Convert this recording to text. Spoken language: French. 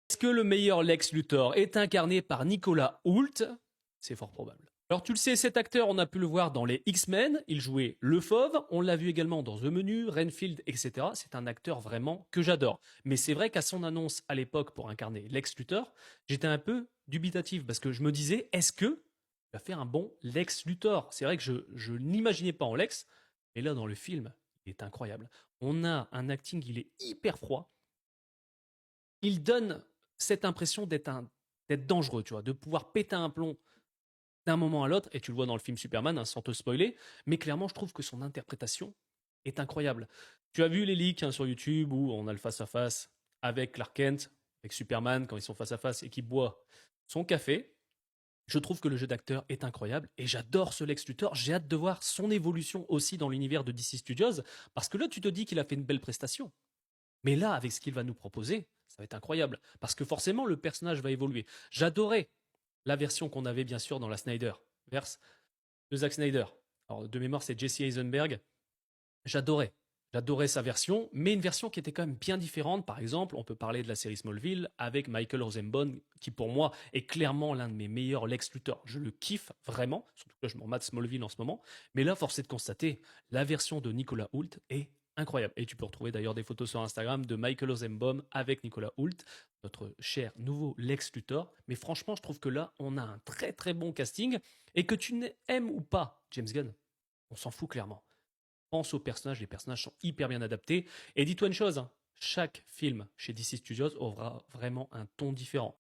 Est-ce que le meilleur Lex Luthor est incarné par Nicolas Hoult? C'est fort probable. Alors tu le sais, cet acteur, on a pu le voir dans les X-Men, il jouait le Fauve, on l'a vu également dans The Menu, Renfield, etc. C'est un acteur vraiment que j'adore. Mais c'est vrai qu'à son annonce à l'époque pour incarner Lex Luthor, j'étais un peu dubitatif parce que je me disais, est-ce que il va faire un bon Lex Luthor? C'est vrai que je n'imaginais pas en Lex, mais là dans le film, il est incroyable. On a un acting, il est hyper froid. Il donne cette impression d'être dangereux, tu vois, de pouvoir péter un plomb d'un moment à l'autre, et tu le vois dans le film Superman, hein, sans te spoiler, mais clairement, je trouve que son interprétation est incroyable. Tu as vu les leaks hein, sur YouTube où on a le face-à-face avec Clark Kent, avec Superman, quand ils sont face-à-face et qu'il boit son café. Je trouve que le jeu d'acteur est incroyable et j'adore ce Lex Luthor. J'ai hâte de voir son évolution aussi dans l'univers de DC Studios, parce que là, tu te dis qu'il a fait une belle prestation. Mais là, avec ce qu'il va nous proposer, ça va être incroyable. Parce que forcément, le personnage va évoluer. J'adorais la version qu'on avait bien sûr dans la Snyderverse de Zack Snyder. Alors, de mémoire, c'est Jesse Eisenberg. J'adorais. J'adorais sa version, mais une version qui était quand même bien différente. Par exemple, on peut parler de la série Smallville avec Michael Rosenbaum, qui pour moi est clairement l'un de mes meilleurs Lex Luthor. Je le kiffe vraiment, surtout que je m'en mate Smallville en ce moment. Mais là, force est de constater, la version de Nicolas Hoult est incroyable. Et tu peux retrouver d'ailleurs des photos sur Instagram de Michael Rosenbaum avec Nicolas Hoult, notre cher nouveau Lex Luthor. Mais franchement, je trouve que là, on a un très très bon casting. Et que tu aimes ou pas James Gunn, on s'en fout clairement. Pense aux personnages, les personnages sont hyper bien adaptés. Et dis-toi une chose, hein, chaque film chez DC Studios aura vraiment un ton différent.